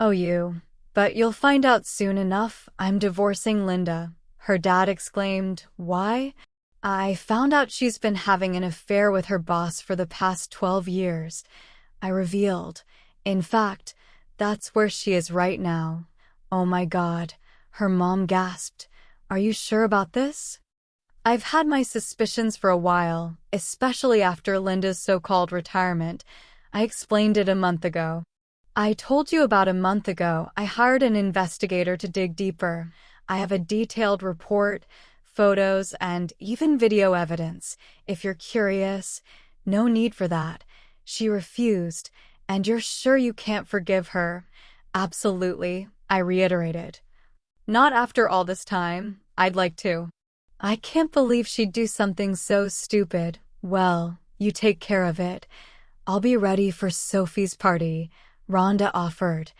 Oh, you. But you'll find out soon enough. I'm divorcing Linda. Her dad exclaimed. Why? I found out she's been having an affair with her boss for the past 12 years. I revealed. In fact, that's where she is right now. Oh my God. Her mom gasped. Are you sure about this? I've had my suspicions for a while, especially after Linda's so-called retirement. I explained it a month ago. I told you about a month ago. I hired an investigator to dig deeper. I have a detailed report, photos, and even video evidence. If you're curious, no need for that. She refused, and you're sure you can't forgive her? Absolutely, I reiterated. Not after all this time. I'd like to. I can't believe she'd do something so stupid. Well, you take care of it. I'll be ready for Sophie's party, Rhonda offered.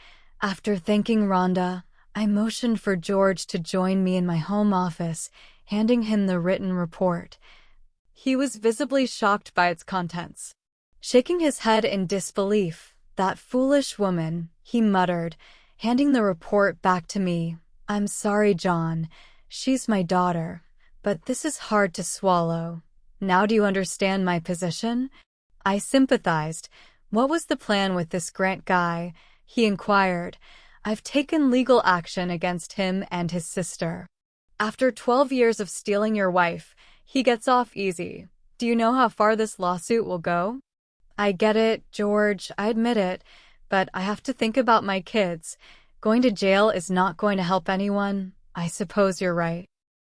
After thanking Rhonda, I motioned for George to join me in my home office, handing him the written report. He was visibly shocked by its contents. Shaking his head in disbelief, that foolish woman, he muttered, handing the report back to me. I'm sorry, John. She's my daughter. But this is hard to swallow. Now do you understand my position? I sympathized. What was the plan with this Grant guy? He inquired. I've taken legal action against him and his sister. After 12 years of stealing your wife, he gets off easy. Do you know how far this lawsuit will go? I get it, George, I admit it, but I have to think about my kids. Going to jail is not going to help anyone. I suppose you're right.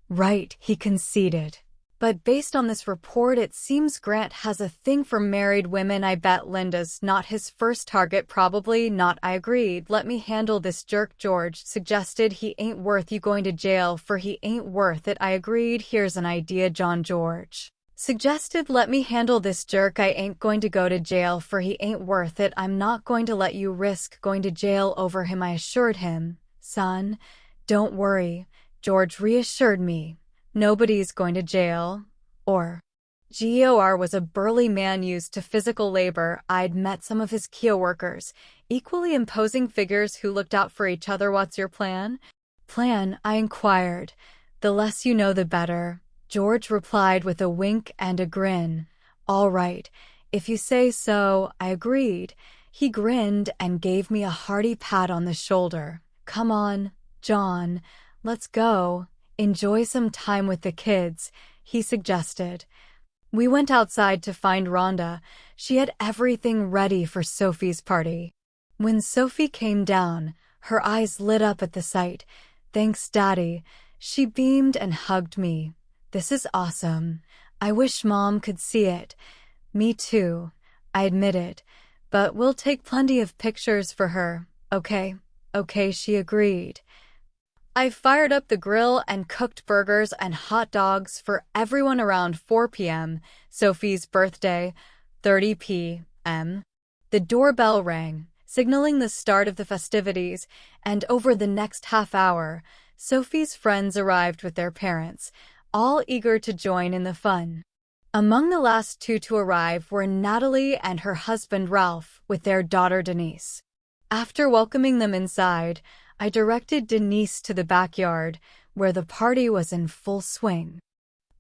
Right, he conceded. But based on this report, it seems Grant has a thing for married women. I bet Linda's not his first target. Probably not. I agreed. Let me handle this jerk, George suggested. He ain't worth you going to jail for. He ain't worth it. I agreed. Here's an idea, John. George suggested. Let me handle this jerk. I ain't going to go to jail for. He ain't worth it. I'm not going to let you risk going to jail over him, I assured him. Son, don't worry. George reassured me. Nobody's going to jail. GOR was a burly man used to physical labor. I'd met some of his Kia workers, equally imposing figures who looked out for each other. What's your plan? Plan? I inquired. The less you know, the better. George replied with a wink and a grin. All right, if you say so, I agreed. He grinned and gave me a hearty pat on the shoulder. Come on, John. Let's go. Enjoy some time with the kids, he suggested. We went outside to find Rhonda. She had everything ready for Sophie's party. When Sophie came down, her eyes lit up at the sight. Thanks, Daddy. She beamed and hugged me. This is awesome. I wish Mom could see it. Me too, I admitted. But we'll take plenty of pictures for her. Okay, she agreed. I fired up the grill and cooked burgers and hot dogs for everyone around 4 p.m., Sophie's birthday, 30 p.m. The doorbell rang, signaling the start of the festivities, and over the next half hour, Sophie's friends arrived with their parents, all eager to join in the fun. Among the last two to arrive were Natalie and her husband Ralph with their daughter Denise. After welcoming them inside, I directed Denise to the backyard, where the party was in full swing.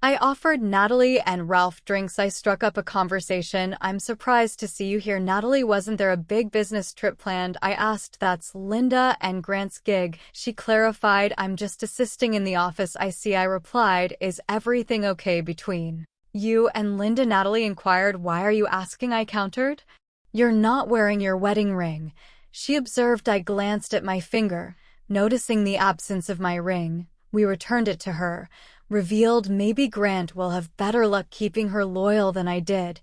I offered Natalie and Ralph drinks. I struck up a conversation. I'm surprised to see you here, Natalie. Wasn't there a big business trip planned? I asked. That's Linda and Grant's gig, she clarified. I'm just assisting in the office. I see, I replied. Is everything okay between you and Linda? Natalie inquired. Why are you asking? I countered. You're not wearing your wedding ring, she observed. I glanced at my finger, noticing the absence of my ring. We returned it to her, revealed. Maybe Grant will have better luck keeping her loyal than I did.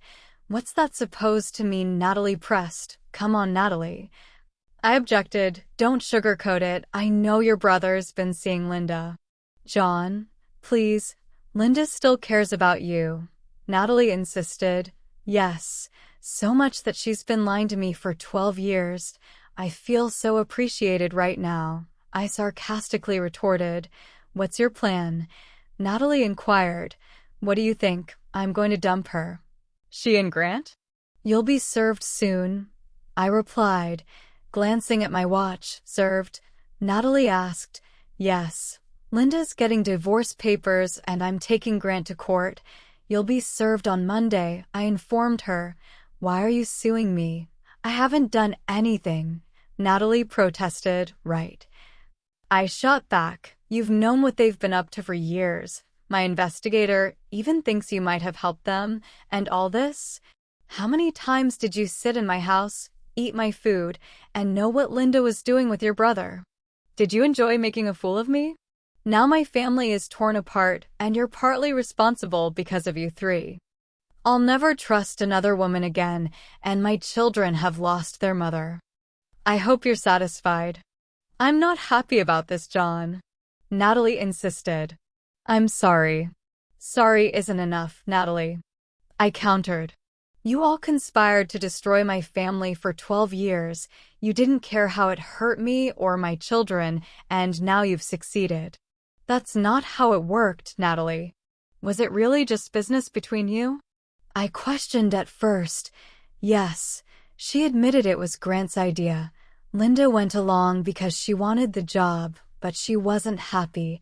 What's that supposed to mean? Natalie pressed. Come on, Natalie. I objected. Don't sugarcoat it. I know your brother's been seeing Linda. John, please. Linda still cares about you, Natalie insisted. Yes, so much that she's been lying to me for 12 years. I feel so appreciated right now, I sarcastically retorted. What's your plan? Natalie inquired. What do you think? I'm going to dump her. She and Grant? You'll be served soon, I replied. Glancing at my watch, served, Natalie asked, "Yes. Linda's getting divorce papers and I'm taking Grant to court. You'll be served on Monday," I informed her. "Why are you suing me? I haven't done anything," Natalie protested. "Right." I shot back. "You've known what they've been up to for years. My investigator even thinks you might have helped them, and all this? How many times did you sit in my house, eat my food, and know what Linda was doing with your brother? Did you enjoy making a fool of me? Now my family is torn apart, and you're partly responsible because of you three. I'll never trust another woman again, and my children have lost their mother. I hope you're satisfied." "I'm not happy about this, John," Natalie insisted. "I'm sorry." "Sorry isn't enough, Natalie," I countered. "You all conspired to destroy my family for 12 years. You didn't care how it hurt me or my children, and now you've succeeded." "That's not how it worked, Natalie. Was it really just business between you?" I questioned at first. Yes, she admitted it was Grant's idea. Linda went along because she wanted the job, but she wasn't happy.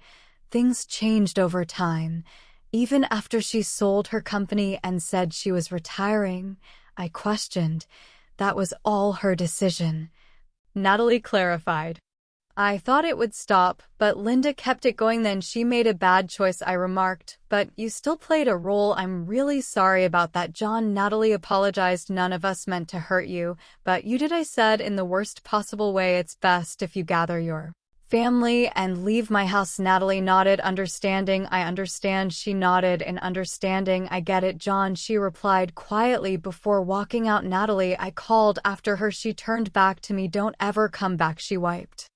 Things changed over time. Even after she sold her company and said she was retiring, I questioned. That was all her decision. Natalie clarified. "I thought it would stop, but Linda kept it going. Then she made a bad choice," I remarked. "But you still played a role. I'm really sorry about that, John." Natalie apologized. "None of us meant to hurt you, but you did," I said, "in the worst possible way. It's best if you gather your family and leave my house." Natalie nodded, understanding. "I understand." She nodded in understanding. "I get it, John," she replied quietly. Before walking out, "Natalie," I called after her. She turned back to me. "Don't ever come back." She wiped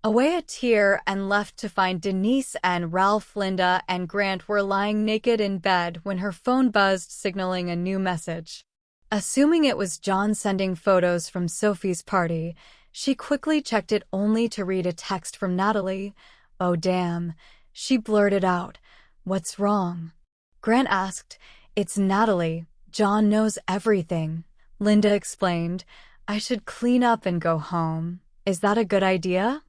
away a tear and left to find Denise and Ralph. Linda and Grant were lying naked in bed when her phone buzzed, signaling a new message. Assuming it was John sending photos from Sophie's party, she quickly checked it only to read a text from Natalie. "Oh damn," she blurted out. "What's wrong?" Grant asked. "It's Natalie. John knows everything," Linda explained. "I should clean up and go home. Is that a good idea?"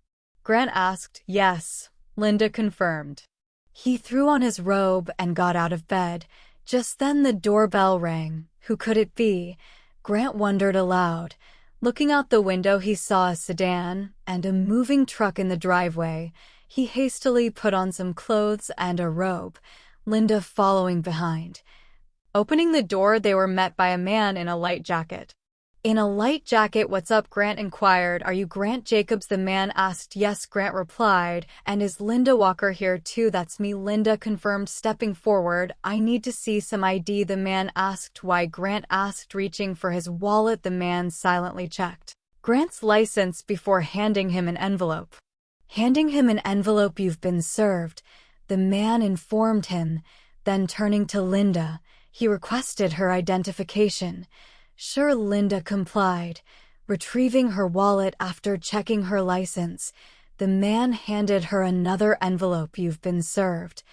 Grant asked. "Yes," Linda confirmed. He threw on his robe and got out of bed. Just then the doorbell rang. Who could it be? Grant wondered aloud. Looking out the window, he saw a sedan and a moving truck in the driveway. He hastily put on some clothes and a robe, Linda following behind. Opening the door, they were met by a man in a light jacket. "In a light jacket, what's up?" Grant inquired. "Are you Grant Jacobs?" the man asked. "Yes," Grant replied. "And is Linda Walker here too?" "That's me," Linda confirmed, stepping forward. "I need to see some ID," the man asked. "Why?" Grant asked, reaching for his wallet. The man silently checked Grant's license before handing him an envelope. "You've been served," the man informed him. Then turning to Linda, he requested her identification. Sure, Linda complied. Retrieving her wallet after checking her license, the man handed her another envelope. "You've been served,"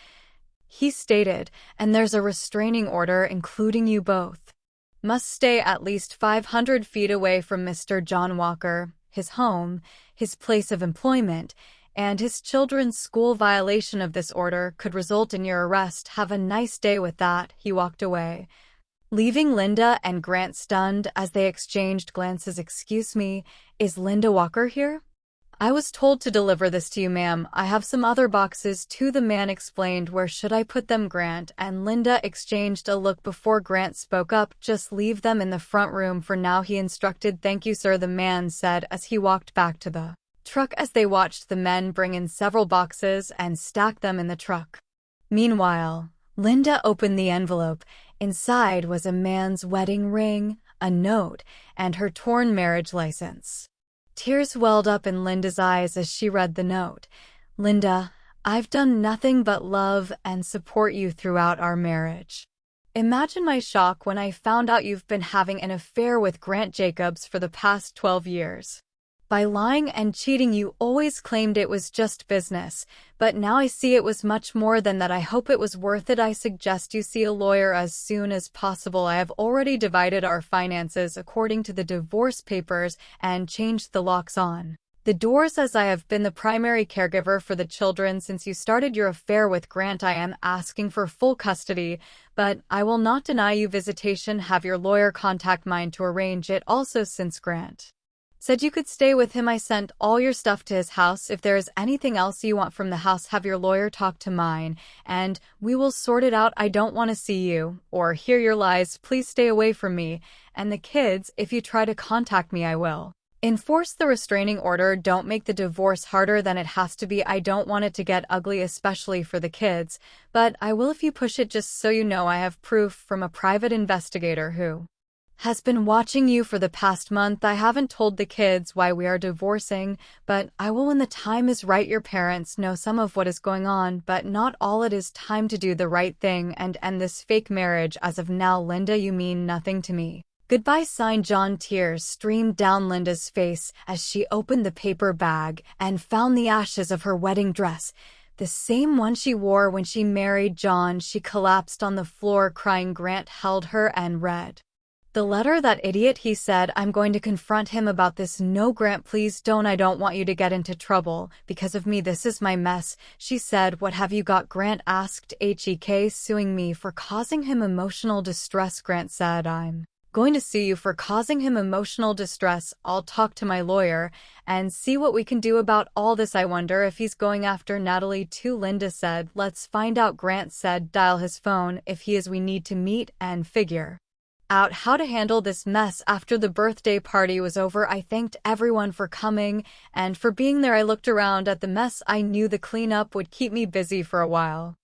he stated, "and there's a restraining order including you both. Must stay at least 500 feet away from Mr. John Walker, his home, his place of employment, and his children's school. Violation of this order could result in your arrest. Have a nice day." With that, he walked away, leaving Linda and Grant stunned as they exchanged glances. "Excuse me, is Linda Walker here?" "I was told to deliver this to you, ma'am. I have some other boxes too," the man explained. "Where should I put them?" Grant and Linda exchanged a look before Grant spoke up. "Just leave them in the front room for now," he instructed. "Thank you, sir," the man said as he walked back to the truck. As they watched the men bring in several boxes and stack them in the truck. Meanwhile, Linda opened the envelope. Inside was a man's wedding ring, a note, and her torn marriage license. Tears welled up in Linda's eyes as she read the note. "Linda, I've done nothing but love and support you throughout our marriage. Imagine my shock when I found out you've been having an affair with Grant Jacobs for the past 12 years. By lying and cheating you always claimed it was just business, but now I see it was much more than that. I hope it was worth it. I suggest you see a lawyer as soon as possible. I have already divided our finances according to the divorce papers and changed the locks on the doors as I have been the primary caregiver for the children since you started your affair with Grant. I am asking for full custody, but I will not deny you visitation. Have your lawyer contact mine to arrange it. Also, since Grant said you could stay with him, I sent all your stuff to his house. If there is anything else you want from the house, have your lawyer talk to mine, and we will sort it out. I don't want to see you or hear your lies. Please stay away from me and the kids. If you try to contact me, I will enforce the restraining order. Don't make the divorce harder than it has to be. I don't want it to get ugly, especially for the kids, but I will if you push it. Just so you know, I have proof from a private investigator who has been watching you for the past month. I haven't told the kids why we are divorcing, but I will when the time is right. Your parents know some of what is going on, but not all. It is time to do the right thing and end this fake marriage. As of now, Linda, you mean nothing to me. Goodbye, signed John. Tears streamed down Linda's face as she opened the paper bag and found the ashes of her wedding dress, the same one she wore when she married John. She collapsed on the floor crying. Grant held her and read the letter. That idiot, he said. I'm going to confront him about this. No, Grant, please don't. I don't want you to get into trouble because of me. This is my mess, she said. What have you got? Grant asked. HEK suing me for causing him emotional distress. Grant said, I'm going to sue you for causing him emotional distress. I'll talk to my lawyer and see what we can do about all this. I wonder if he's going after Natalie too, Linda said. Let's find out, Grant said. Dial his phone. If he is, we need to meet and figure out how to handle this mess. After the birthday party was over, I thanked everyone for coming and for being there. I looked around at the mess. I knew the cleanup would keep me busy for a while.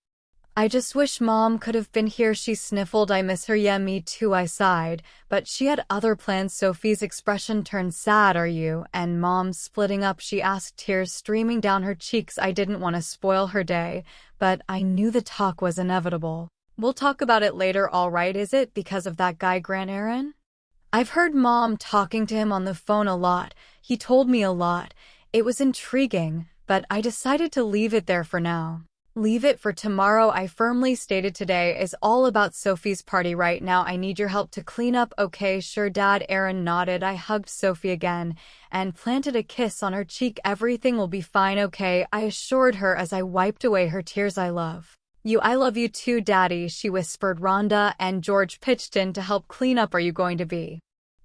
I just wish Mom could have been here, she sniffled. I miss her. Yeah, me too, I sighed, but she had other plans. Sophie's expression turned sad. Are you and Mom splitting up, she asked, tears streaming down her cheeks. I didn't want to spoil her day, but I knew the talk was inevitable. We'll talk about it later, all right? Is it because of that guy Grant, Aaron? I've heard Mom talking to him on the phone a lot. He told me a lot. It was intriguing, but I decided to leave it there for now. Leave it for tomorrow, I firmly stated. Today is all about Sophie's party. Right now I need your help to clean up. Okay, sure, Dad. Aaron nodded. I hugged Sophie again and planted a kiss on her cheek. Everything will be fine, okay, I assured her as I wiped away her tears. I love you. I love you too, Daddy, she whispered. Rhonda and George pitched in to help clean up. Are you going to be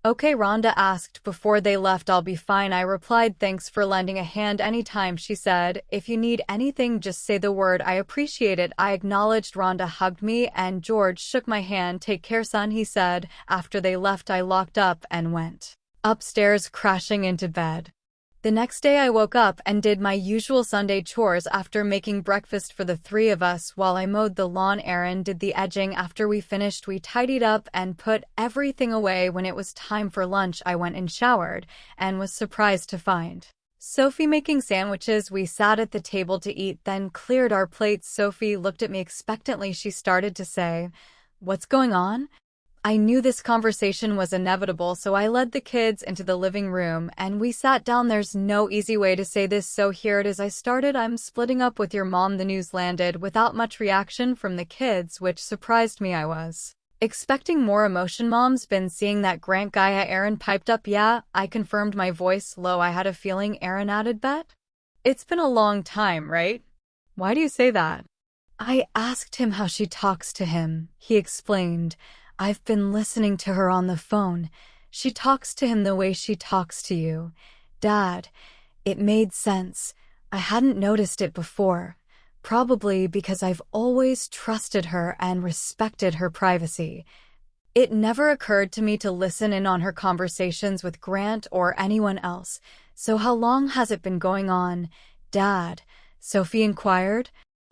okay? Rhonda asked before they left. I'll be fine, I replied. Thanks for lending a hand anytime, she said. If you need anything, just say the word. I appreciate it, I acknowledged. Rhonda hugged me and George shook my hand. Take care, son, he said. After they left, I locked up and went upstairs, crashing into bed. The next day I woke up and did my usual Sunday chores after making breakfast for the three of us while I mowed the lawn. Aaron did the edging. After we finished, we tidied up and put everything away. When it was time for lunch, I went and showered and was surprised to find Sophie making sandwiches. We sat at the table to eat, then cleared our plates. Sophie looked at me expectantly. She started to say, "What's going on?" I knew this conversation was inevitable, so I led the kids into the living room and we sat down. There's no easy way to say this, so here it is. I started, "I'm splitting up with your mom." The news landed without much reaction from the kids, which surprised me. I was expecting more emotion. "Mom's been seeing that Grant guy?" Aaron piped up. "Yeah," I confirmed, my voice low. "I had a feeling," Aaron added. "Bet it's been a long time, right?" "Why do you say that?" I asked him how she talks to him. He explained, "I've been listening to her on the phone. She talks to him the way she talks to you, Dad." It made sense. I hadn't noticed it before, probably because I've always trusted her and respected her privacy. It never occurred to me to listen in on her conversations with Grant or anyone else. "So how long has it been going on, Dad?" Sophie inquired.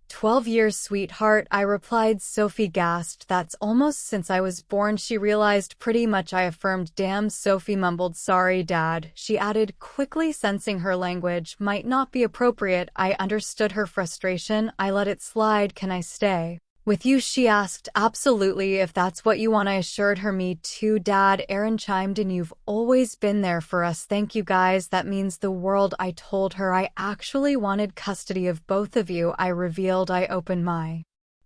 12 years, sweetheart, I replied. Sophie gasped. "That's almost since I was born." She realized pretty much, I affirmed. "Damn," Sophie mumbled. "Sorry, Dad," she added, quickly sensing her language might not be appropriate. I understood her frustration. I let it slide. "Can I stay With you, she asked. Absolutely, if that's what you want, I assured her. Me too, Dad, Aaron chimed in. You've always been there for us. Thank you guys, that means the world. I told her I actually wanted custody of both of you, I revealed. I opened my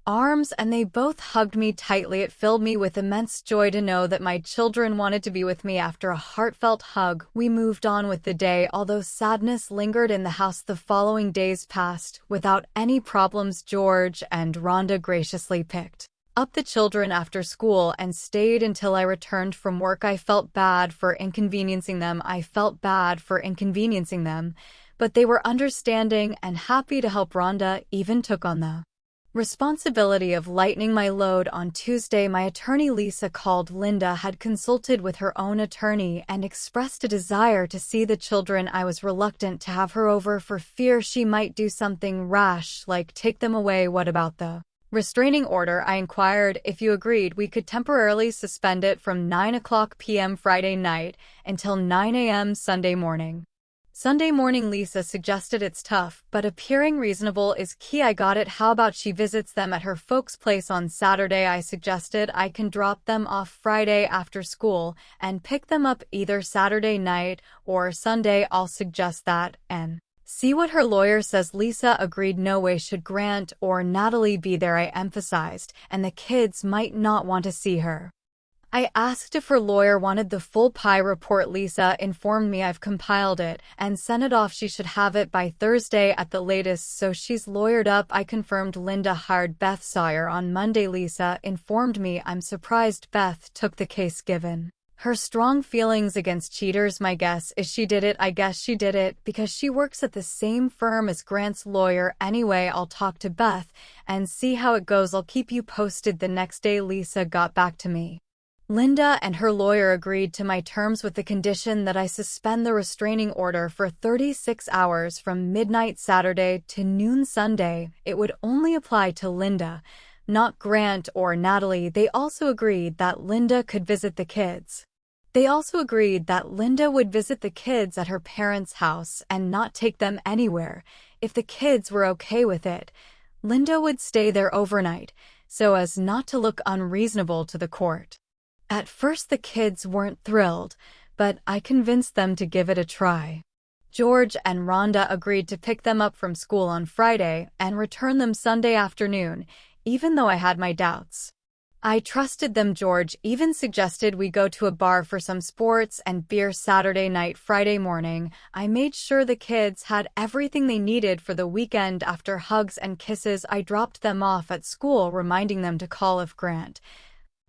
arms and they both hugged me tightly. It filled me with immense joy to know that my children wanted to be with me. After a heartfelt hug, we moved on with the day. Although sadness lingered in the house, the following days passed without any problems. George and Rhonda graciously picked up the children after school and stayed until I returned from work. I felt bad for inconveniencing them. But they were understanding and happy to help. Rhonda even took on the responsibility of lightening my load. On Tuesday, my attorney Lisa called. Linda had consulted with her own attorney and expressed a desire to see the children. I was reluctant to have her over for fear she might do something rash, like take them away. What about the restraining order? I inquired. If you agreed, we could temporarily suspend it from 9 p.m. Friday night until 9 a.m. Sunday morning. Lisa suggested. It's tough, but appearing reasonable is key. I got it. How about she visits them at her folks' place on Saturday? I suggested. I can drop them off Friday after school and pick them up either Saturday night or Sunday. I'll suggest that and see what her lawyer says. Lisa agreed. No way should Grant or Natalie be there, I emphasized, and the kids might not want to see her. I asked if her lawyer wanted the full PI report. Lisa informed me. I've compiled it and sent it off. She should have it by Thursday at the latest, so she's lawyered up. I confirmed. Linda hired Beth Sawyer on Monday. Lisa informed me. I'm surprised Beth took the case given her strong feelings against cheaters. My guess is she did it. I guess she did it because she works at the same firm as Grant's lawyer. Anyway, I'll talk to Beth and see how it goes. I'll keep you posted. The next day, Lisa got back to me. Linda and her lawyer agreed to my terms with the condition that I suspend the restraining order for 36 hours from midnight Saturday to noon Sunday. It would only apply to Linda, not Grant or Natalie. They also agreed that Linda could visit the kids. Would visit the kids at her parents' house and not take them anywhere. If the kids were okay with it, Linda would stay there overnight, so as not to look unreasonable to the court. At first the kids weren't thrilled, but I convinced them to give it a try. George and Rhonda agreed to pick them up from school on Friday and return them Sunday afternoon, even though I had my doubts. I trusted them. George even suggested we go to a bar for some sports and beer Saturday night. Friday morning, I made sure the kids had everything they needed for the weekend. After hugs and kisses, I dropped them off at school, reminding them to call if Grant,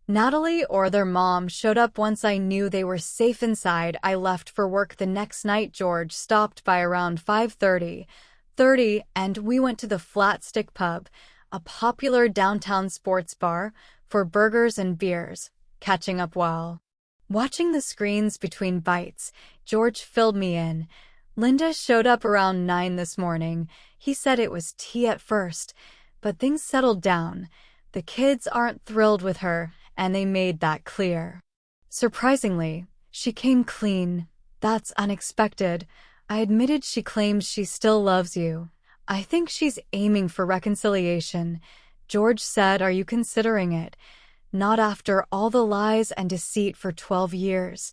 Natalie or their mom showed up. Once I knew they were safe inside, I left for work the next night. George stopped by around 5:30, and we went to the Flat Stick Pub, a popular downtown sports bar, for burgers and beers, catching up while watching the screens between bites. George filled me in. Linda showed up around 9 this morning. He said it was tea at first, but things settled down. The kids aren't thrilled with her, and they made that clear. Surprisingly, she came clean. That's unexpected. I admitted. She claims she still loves you. I think she's aiming for reconciliation. George said, are you considering it? Not after all the lies and deceit for 12 years.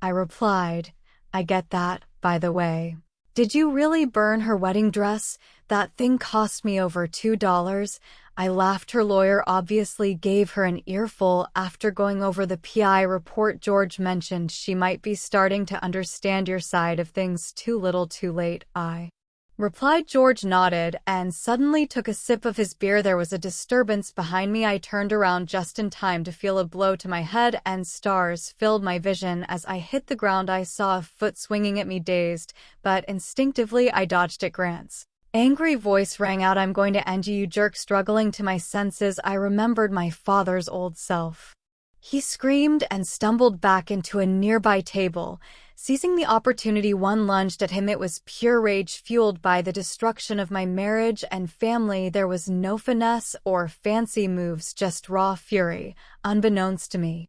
I replied, I get that, by the way. Did you really burn her wedding dress? That thing cost me over $2. I laughed. Her lawyer obviously gave her an earful after going over the PI report. George mentioned she might be starting to understand your side of things. Too little too late, I replied. George nodded and suddenly took a sip of his beer. There was a disturbance behind me. I turned around just in time to feel a blow to my head, and stars filled my vision. As I hit the ground, I saw a foot swinging at me. Dazed, but instinctively I dodged it. Grant's angry voice rang out, I'm going to end you, you jerk. Struggling to my senses, I remembered my father's old self. He screamed and stumbled back into a nearby table. Seizing the opportunity, one lunged at him. It was pure rage fueled by the destruction of my marriage and family. There was no finesse or fancy moves, just raw fury, unbeknownst to me.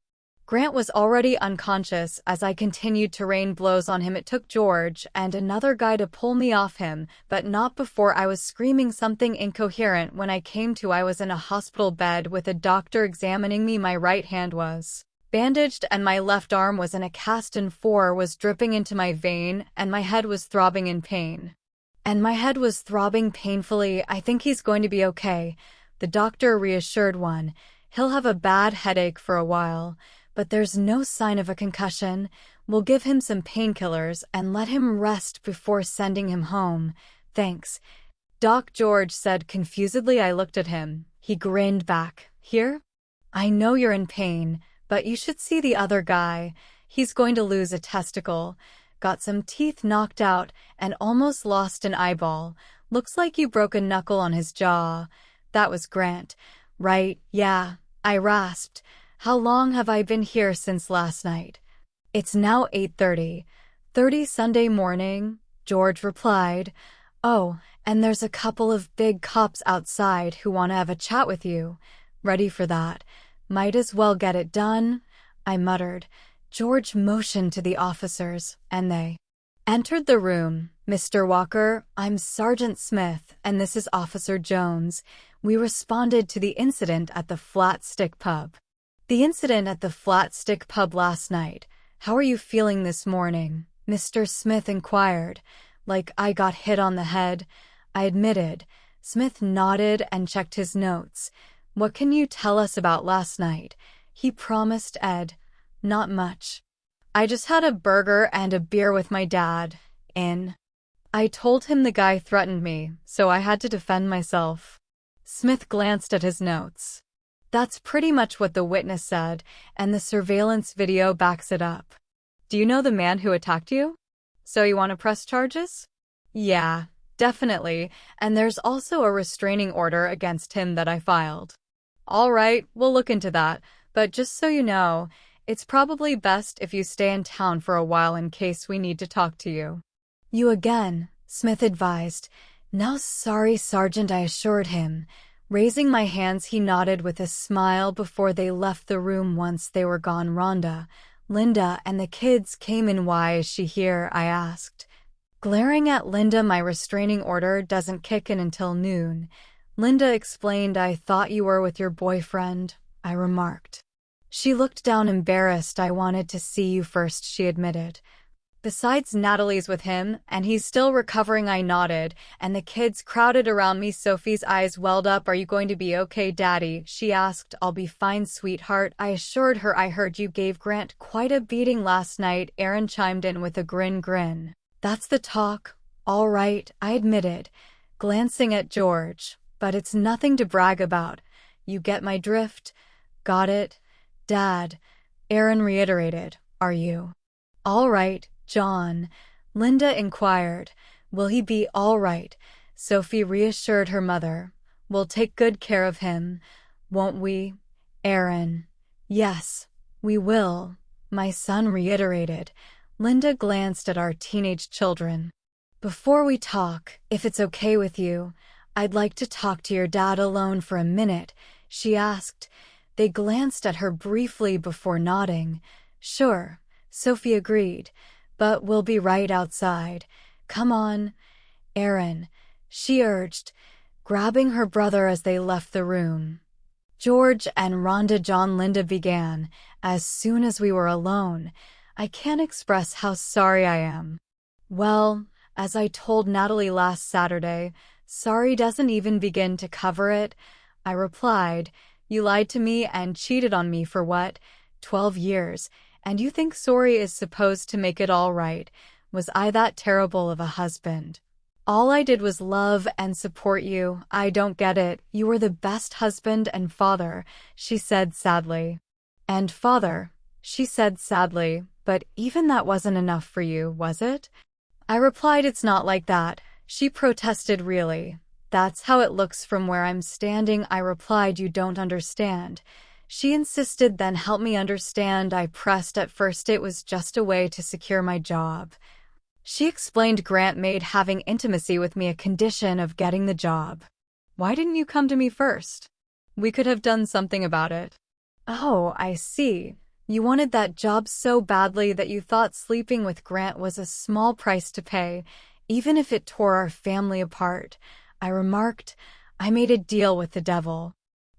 Grant was already unconscious as I continued to rain blows on him. It took George and another guy to pull me off him, but not before I was screaming something incoherent. When I came to, I was in a hospital bed with a doctor examining me. My right hand was bandaged and my left arm was in a cast, and 4 was dripping into my vein, and my head was throbbing in pain. And my head was throbbing painfully. I think he's going to be okay, the doctor reassured one. He'll have a bad headache for a while, but there's no sign of a concussion. We'll give him some painkillers and let him rest before sending him home. Thanks, Doc, George said confusedly. I looked at him. He grinned back. Here? I know you're in pain, but you should see the other guy. He's going to lose a testicle, got some teeth knocked out, and almost lost an eyeball. Looks like you broke a knuckle on his jaw. That was Grant. Right, yeah, I rasped. How long have I been here? Since last night. It's now 8:30 Sunday morning, George replied. Oh, and there's a couple of big cops outside who want to have a chat with you. Ready for that? Might as well get it done, I muttered. George motioned to the officers, and they entered the room. Mr. Walker, I'm Sergeant Smith, and this is Officer Jones. We responded to the incident at the Flat Stick Pub. The incident at the Flat Stick Pub last night. How are you feeling this morning? Mr. Smith inquired. Like I got hit on the head, I admitted. Smith nodded and checked his notes. What can you tell us about last night? He promised Ed. Not much. I just had a burger and a beer with my dad. I told him the guy threatened me, so I had to defend myself. Smith glanced at his notes. That's pretty much what the witness said, and the surveillance video backs it up. Do you know the man who attacked you? So you want to press charges? Yeah, definitely, and there's also a restraining order against him that I filed. All right, we'll look into that, but just so you know, it's probably best if you stay in town for a while in case we need to talk to you. You again, Smith advised. No, sorry, Sergeant, I assured him. Raising my hands, he nodded with a smile before they left the room. Once they were gone, Rhonda, Linda, and the kids came in. Why is she here? I asked. Glaring at Linda, my restraining order doesn't kick in until noon. Linda explained. I thought you were with your boyfriend, I remarked. She looked down, embarrassed. I wanted to see you first, she admitted. Besides, Natalie's with him, and he's still recovering. I nodded, and the kids crowded around me. Sophie's eyes welled up. Are you going to be okay, Daddy? She asked. I'll be fine, sweetheart, I assured her. I heard you gave Grant quite a beating last night, Aaron chimed in with a grin. That's the talk. All right, I admitted, glancing at George. But it's nothing to brag about. You get my drift? Got it, Dad, Aaron reiterated. Are you all right, John? Linda inquired. Will he be all right? Sophie reassured her mother. We'll take good care of him, won't we, Aaron? Yes, we will, my son reiterated. Linda glanced at our teenage children. Before we talk, if it's okay with you, I'd like to talk to your dad alone for a minute, she asked. They glanced at her briefly before nodding. Sure, Sophie agreed, but we'll be right outside. Come on, Aaron, she urged, grabbing her brother as they left the room. George and Rhonda, John, Linda began. As soon as we were alone, I can't express how sorry I am. Well, as I told Natalie last Saturday, sorry doesn't even begin to cover it, I replied. You lied to me and cheated on me for what, 12 years, and you think sorry is supposed to make it all right. Was I that terrible of a husband? All I did was love and support you. I don't get it. You were the best husband and father, she said sadly. And father, she said sadly, but even that wasn't enough for you, was it? I replied, it's not like that. She protested, really? That's how it looks from where I'm standing, I replied. You don't understand. She insisted, then help me understand. I pressed. At first it was just a way to secure my job. She explained Grant made having intimacy with me a condition of getting the job. Why didn't you come to me first? We could have done something about it. Oh, I see. You wanted that job so badly that you thought sleeping with Grant was a small price to pay, even if it tore our family apart. I remarked, I made a deal with the devil.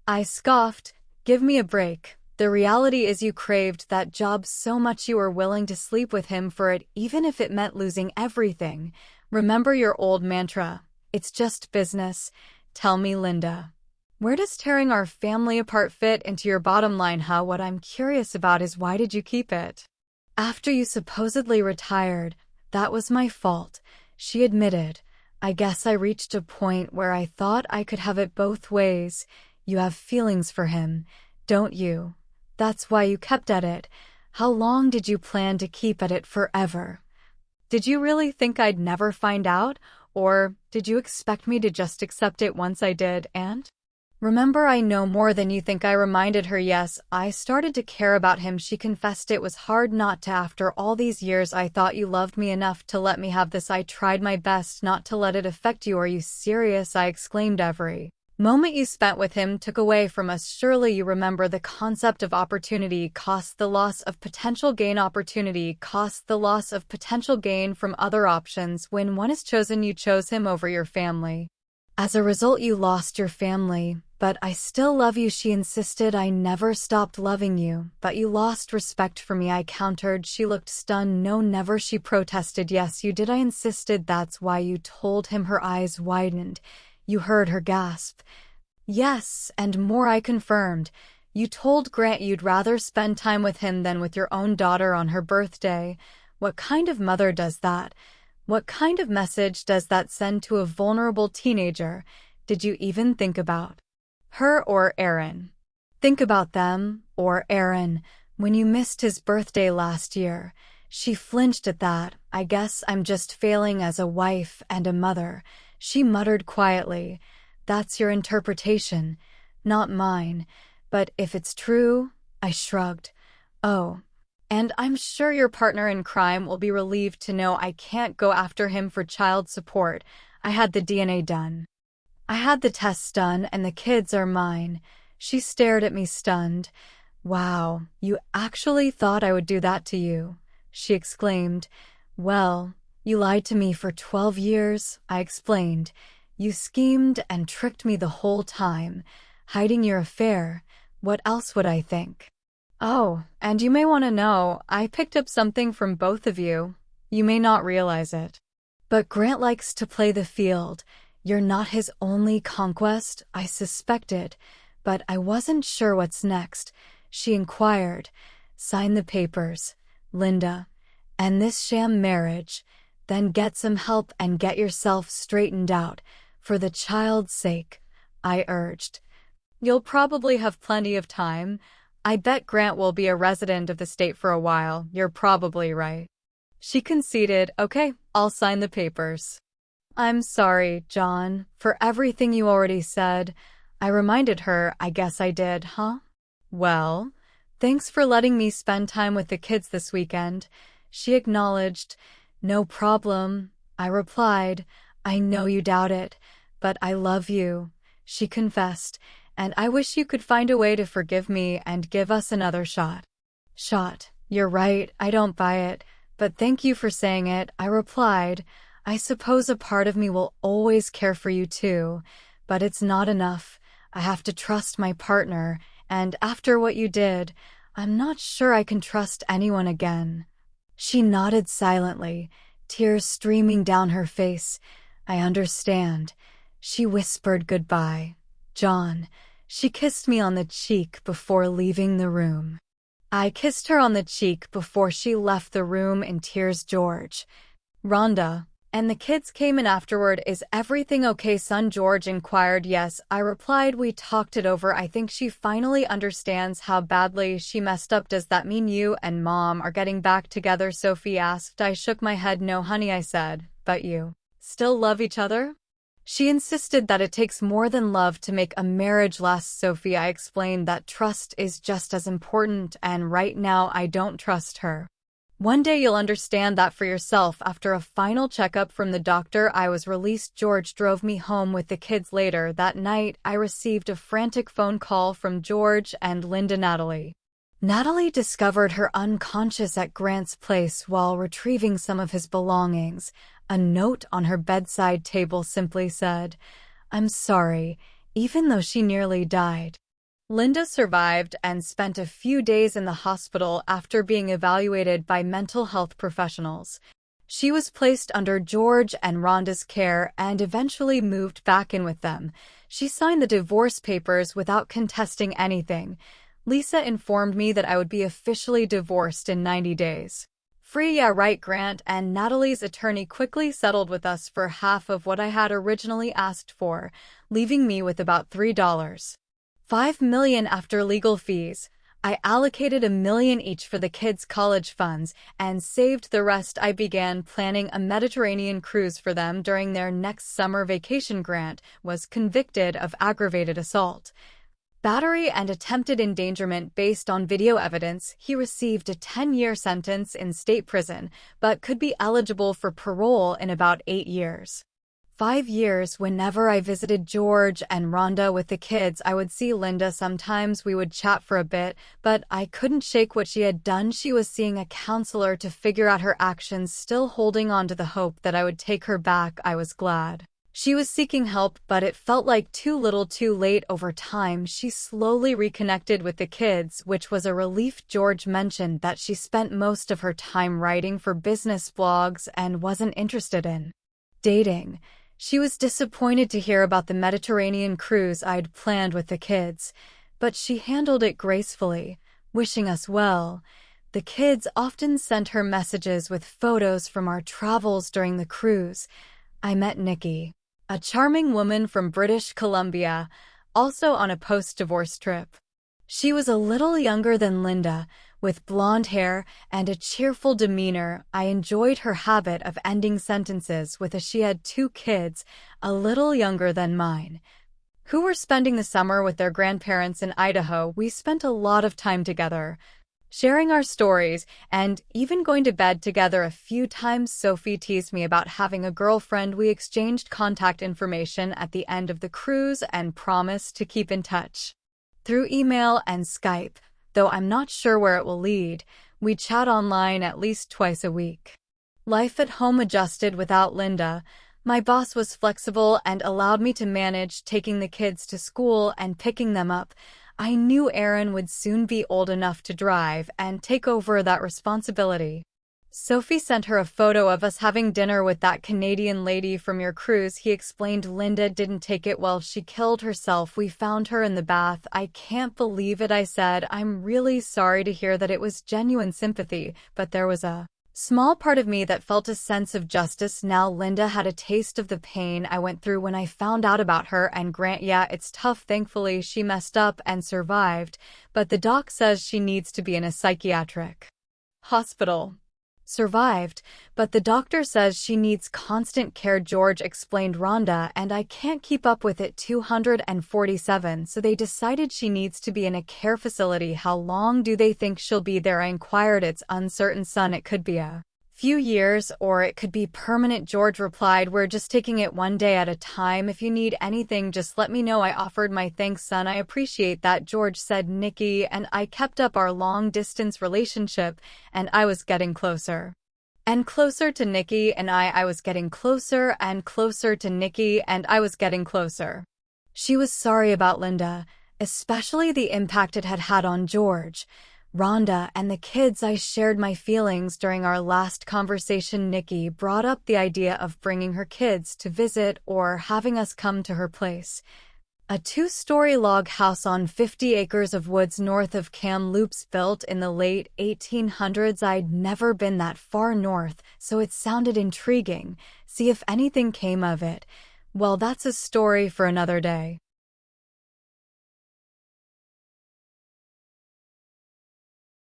I scoffed, give me a break. The reality is you craved that job so much you were willing to sleep with him for it, even if it meant losing everything. Remember your old mantra, it's just business. Tell me, Linda. Where does tearing our family apart fit into your bottom line, huh? What I'm curious about is why did you keep it? After you supposedly retired, that was my fault, she admitted. I guess I reached a point where I thought I could have it both ways. You have feelings for him, don't you? That's why you kept at it. How long did you plan to keep at it? Forever? Did you really think I'd never find out? Or did you expect me to just accept it once I did, and? Remember, I know more than you think. I reminded her. Yes, I started to care about him. She confessed it was hard not to after all these years. I thought you loved me enough to let me have this. I tried my best not to let it affect you. Are you serious? I exclaimed. Every moment you spent with him took away from us. Surely you remember the concept of opportunity cost, the loss of potential gain. Opportunity cost, the loss of potential gain from other options. When one is chosen, you chose him over your family. As a result, you lost your family. But I still love you, she insisted. I never stopped loving you, but you lost respect for me, I countered. She looked stunned. No, never, she protested. Yes, you did, I insisted. That's why you told him. Her eyes widened. You heard her gasp. Yes, and more, I confirmed. You told Grant you'd rather spend time with him than with your own daughter on her birthday. What kind of mother does that? What kind of message does that send to a vulnerable teenager? Did you even think about her or Aaron? Think about them, or Aaron, when you missed his birthday last year. She flinched at that. I guess I'm just failing as a wife and a mother, she muttered quietly. That's your interpretation, not mine. But if it's true, I shrugged. Oh, and I'm sure your partner in crime will be relieved to know I can't go after him for child support. I had the DNA done. I had the tests done, and the kids are mine. She stared at me stunned. Wow, you actually thought I would do that to you, she exclaimed. Well, you lied to me for 12 years, I explained. You schemed and tricked me the whole time, hiding your affair. What else would I think? Oh, and you may want to know, I picked up something from both of you. You may not realize it. But Grant likes to play the field. You're not his only conquest, I suspected, but I wasn't sure what's next. She inquired. Sign the papers, Linda. End this sham marriage. Then get some help and get yourself straightened out. For the child's sake, I urged. You'll probably have plenty of time. I bet Grant will be a resident of the state for a while. You're probably right. She conceded. Okay, I'll sign the papers. I'm sorry, John, for everything you already said. I reminded her. I guess I did, huh? Well, thanks for letting me spend time with the kids this weekend. She acknowledged. No problem, I replied. I know you doubt it, but I love you, she confessed, and I wish you could find a way to forgive me and give us another shot. Shot, you're right, I don't buy it, but thank you for saying it, I replied. I suppose a part of me will always care for you too, but it's not enough. I have to trust my partner, and after what you did, I'm not sure I can trust anyone again. She nodded silently, tears streaming down her face. I understand. She whispered goodbye. John. She kissed me on the cheek before leaving the room. I kissed her on the cheek before she left the room in tears. George. Rhonda. And the kids came in afterward. Is everything okay, son? George inquired. Yes, I replied. We talked it over. I think she finally understands how badly she messed up. Does that mean you and Mom are getting back together? Sophie asked. I shook my head. No, honey, I said. But you still love each other? She insisted that it takes more than love to make a marriage last. Sophie, I explained that trust is just as important, and right now I don't trust her. One day you'll understand that for yourself. After a final checkup from the doctor, I was released. George drove me home with the kids. Later that night, I received a frantic phone call from George and Linda. Natalie Natalie discovered her unconscious at Grant's place while retrieving some of his belongings. A note on her bedside table simply said, "I'm sorry," even though she nearly died. Linda survived and spent a few days in the hospital after being evaluated by mental health professionals. She was placed under George and Rhonda's care and eventually moved back in with them. She signed the divorce papers without contesting anything. Lisa informed me that I would be officially divorced in 90 days. Free, yeah, right. Grant and Natalie's attorney quickly settled with us for half of what I had originally asked for, leaving me with about $3.5 million after legal fees. I allocated $1 million each for the kids' college funds and saved the rest. I began planning a Mediterranean cruise for them during their next summer vacation. Grant was convicted of aggravated assault, battery, and attempted endangerment based on video evidence. He received a 10-year sentence in state prison, but could be eligible for parole in about 8 years. 5 years. Whenever I visited George and Rhonda with the kids, I would see Linda. Sometimes we would chat for a bit, but I couldn't shake what she had done. She was seeing a counselor to figure out her actions, still holding on to the hope that I would take her back. I was glad she was seeking help, but it felt like too little too late. Over time, she slowly reconnected with the kids, which was a relief. George mentioned that she spent most of her time writing for business blogs and wasn't interested in dating. She was disappointed to hear about the Mediterranean cruise I'd planned with the kids, but she handled it gracefully, wishing us well. The kids often sent her messages with photos from our travels during the cruise. I met Nikki, a charming woman from British Columbia, also on a post-divorce trip. She was a little younger than Linda, with blonde hair and a cheerful demeanor. I enjoyed her habit of ending sentences with a "she had 2 kids, a little younger than mine," who were spending the summer with their grandparents in Idaho. We spent a lot of time together, sharing our stories and even going to bed together a few times. Sophie teased me about having a girlfriend. We exchanged contact information at the end of the cruise and promised to keep in touch through email and Skype. Though I'm not sure where it will lead, we chat online at least twice a week. Life at home adjusted without Linda. My boss was flexible and allowed me to manage taking the kids to school and picking them up. I knew Aaron would soon be old enough to drive and take over that responsibility. Sophie sent her a photo of us having dinner with that Canadian lady from your cruise. He explained Linda didn't take it well. She killed herself. We found her in the bath. I can't believe it, I said. I'm really sorry to hear that. It was genuine sympathy, but there was a small part of me that felt a sense of justice. Now Linda had a taste of the pain I went through when I found out about her and Grant. Yeah, it's tough. Thankfully, she messed up and survived, but the doc says she needs to be in a psychiatric hospital. Survived, but the doctor says she needs constant care, George explained. Rhonda and I can't keep up with it. 247, so they decided she needs to be in a care facility. How long do they think she'll be there? I inquired. It's uncertain, son. It could be a few years or it could be permanent, George replied. We're just taking it one day at a time. If you need anything, just let me know. I offered my thanks, son. I appreciate that, George said. Nikki and I kept up our long-distance relationship, and I was getting closer and closer to Nikki, and I was getting closer and closer to Nikki, and I was getting closer. She was sorry about Linda, especially the impact it had had on George, Rhonda, and the kids. I shared my feelings during our last conversation. Nikki brought up the idea of bringing her kids to visit or having us come to her place. A 2-story log house on 50 acres of woods north of Kamloops, built in the late 1800s. I'd never been that far north, so it sounded intriguing. See if anything came of it. Well, that's a story for another day.